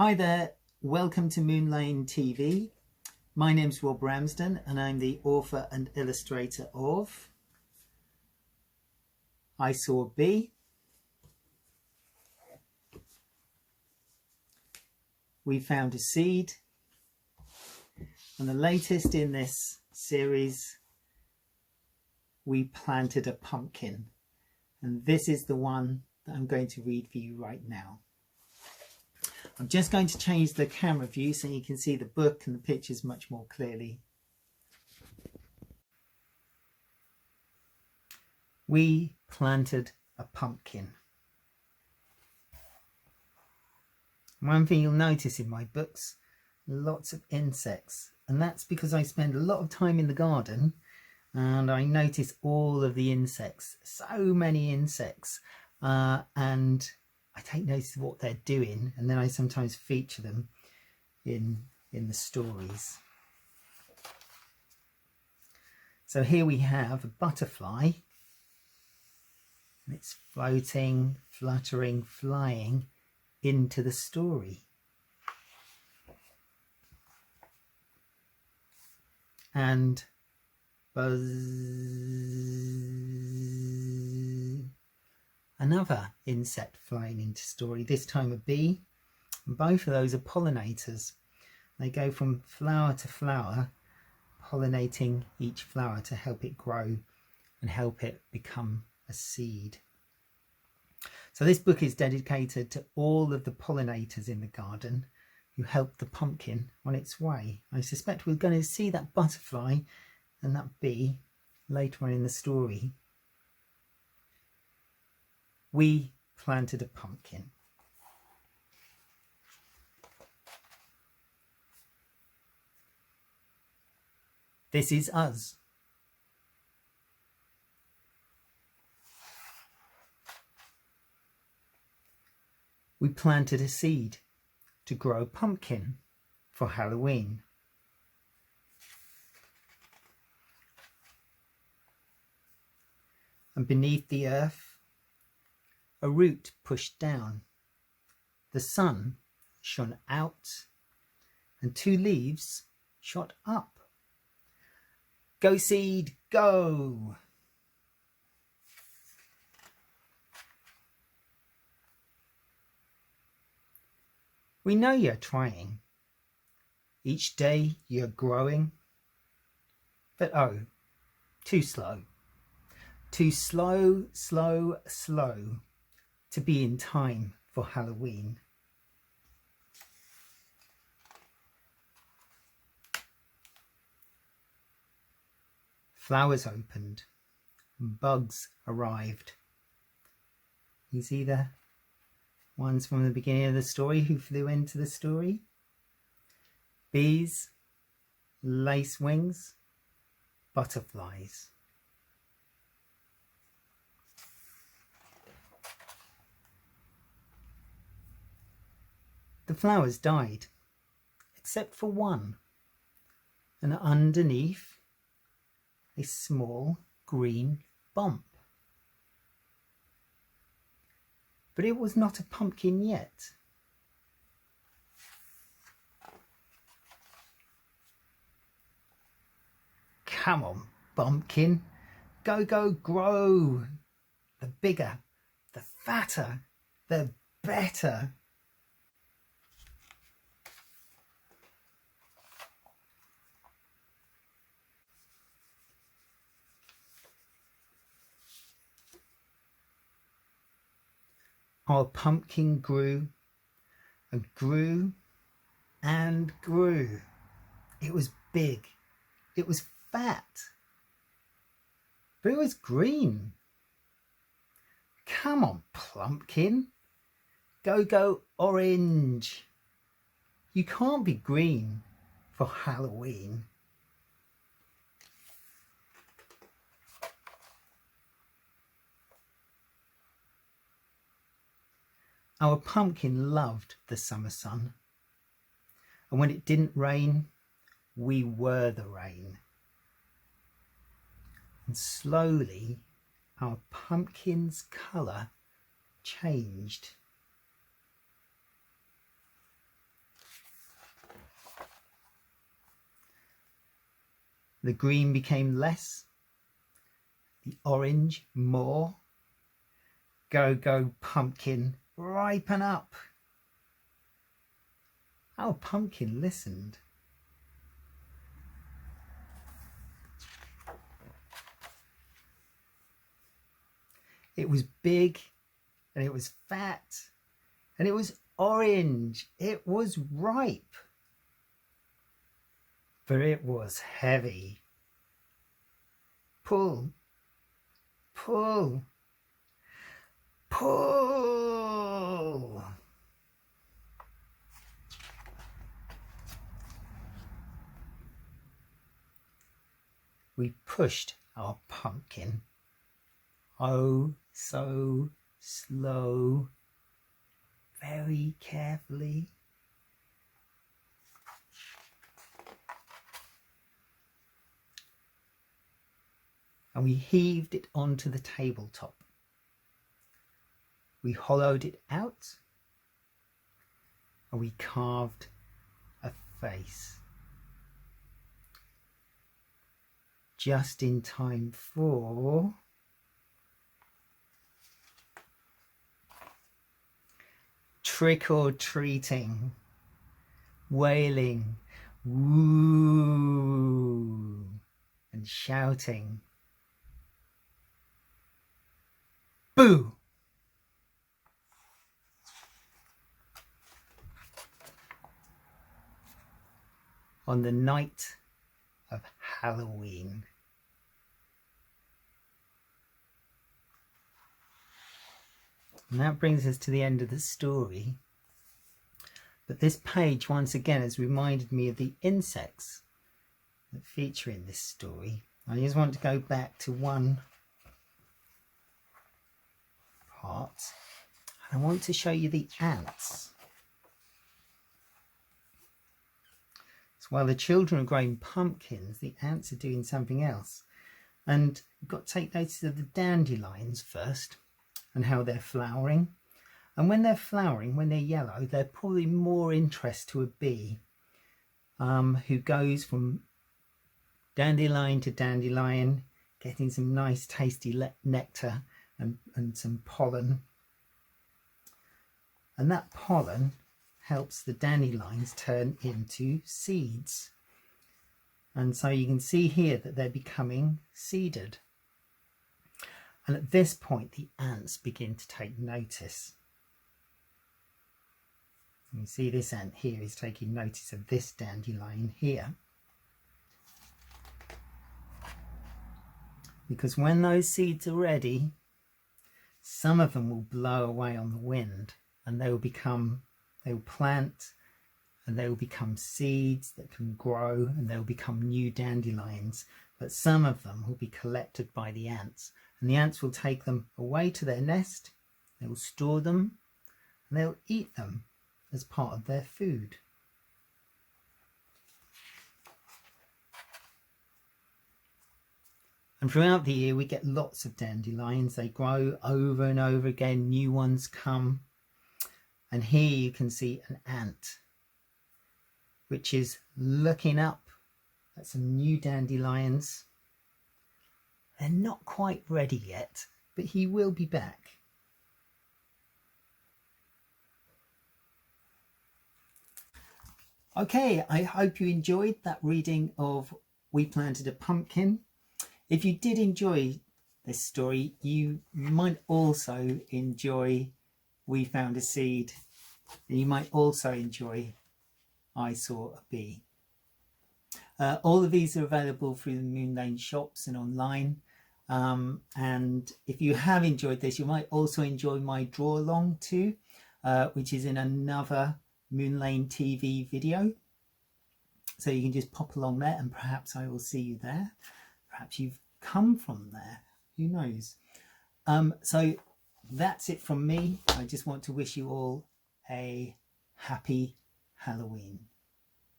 Hi there, welcome to Moon Lane TV. My name's Rob Ramsden and I'm the author and illustrator of I Saw a Bee, We Found a Seed, and the latest in this series, We Planted a Pumpkin. And this is the one that I'm going to read for you right now. I'm just going to change the camera view so you can see the book and the pictures much more clearly. We planted a pumpkin. One thing you'll notice in my books, lots of insects, and that's because I spend a lot of time in the garden and I notice all of the insects, so many insects, and I take notice of what they're doing, and then I sometimes feature them in the stories. So here we have a butterfly, and it's floating, fluttering, flying into the story. And buzz, another insect flying into story, this time a bee. And both of those are pollinators. They go from flower to flower, pollinating each flower to help it grow and help it become a seed. So this book is dedicated to all of the pollinators in the garden who helped the pumpkin on its way. I suspect we're going to see that butterfly and that bee later on in the story. We planted a pumpkin. This is us. We planted a seed to grow a pumpkin for Halloween. And beneath the earth, a root pushed down. The sun shone out and two leaves shot up. Go seed, go! We know you're trying. Each day you're growing. But oh, too slow. Too slow, slow, slow to be in time for Halloween. Flowers opened, bugs arrived. You see the ones from the beginning of the story who flew into the story? Bees, lace wings, butterflies. The flowers died, except for one, and underneath a small green bump. But it was not a pumpkin yet. Come on, bumpkin, go, go, grow. The bigger, the fatter, the better. Our pumpkin grew and grew and grew. It was big, it was fat, but it was green. Come on, pumpkin, go, go, orange. You can't be green for Halloween. Our pumpkin loved the summer sun, and when it didn't rain, we were the rain. And slowly our pumpkin's colour changed. The green became less, the orange more. Go, go, pumpkin, ripen up. Our pumpkin listened. It was big, and it was fat, and it was orange. It was ripe, but it was heavy. Pull, pull, pull. We pushed our pumpkin, oh so slow, very carefully. And we heaved it onto the tabletop. We hollowed it out, and we carved a face. Just in time for trick-or-treating, wailing, woo, and shouting, boo. On the night of Halloween. And that brings us to the end of the story. But this page once again has reminded me of the insects that feature in this story. I just want to go back to one part. I want to show you the ants. So while the children are growing pumpkins, the ants are doing something else. And you've got to take notice of the dandelions first and how they're flowering. And when they're flowering, when they're yellow, they're probably more interest to a bee who goes from dandelion to dandelion, getting some nice tasty nectar and some pollen. And that pollen helps the dandelions turn into seeds. And so you can see here that they're becoming seeded. And at this point, the ants begin to take notice. You see this ant here is taking notice of this dandelion here. Because when those seeds are ready, some of them will blow away on the wind, and they will plant, and they will become seeds that can grow, and they will become new dandelions. But some of them will be collected by the ants, and the ants will take them away to their nest. They will store them, and they'll eat them as part of their food. And throughout the year we get lots of dandelions. They grow over and over again, new ones come. And here you can see an ant which is looking up at some new dandelions. They're not quite ready yet, but he will be back. Okay, I hope you enjoyed that reading of We Planted a Pumpkin. If you did enjoy this story, you might also enjoy We Found a Seed. You might also enjoy I Saw a Bee. All of these are available through the Moon Lane shops and online. And if you have enjoyed this, you might also enjoy my draw along too, which is in another Moon Lane TV video. So you can just pop along there and perhaps I will see you there. Perhaps you've come from there, who knows. So that's it from me. I just want to wish you all a happy Halloween.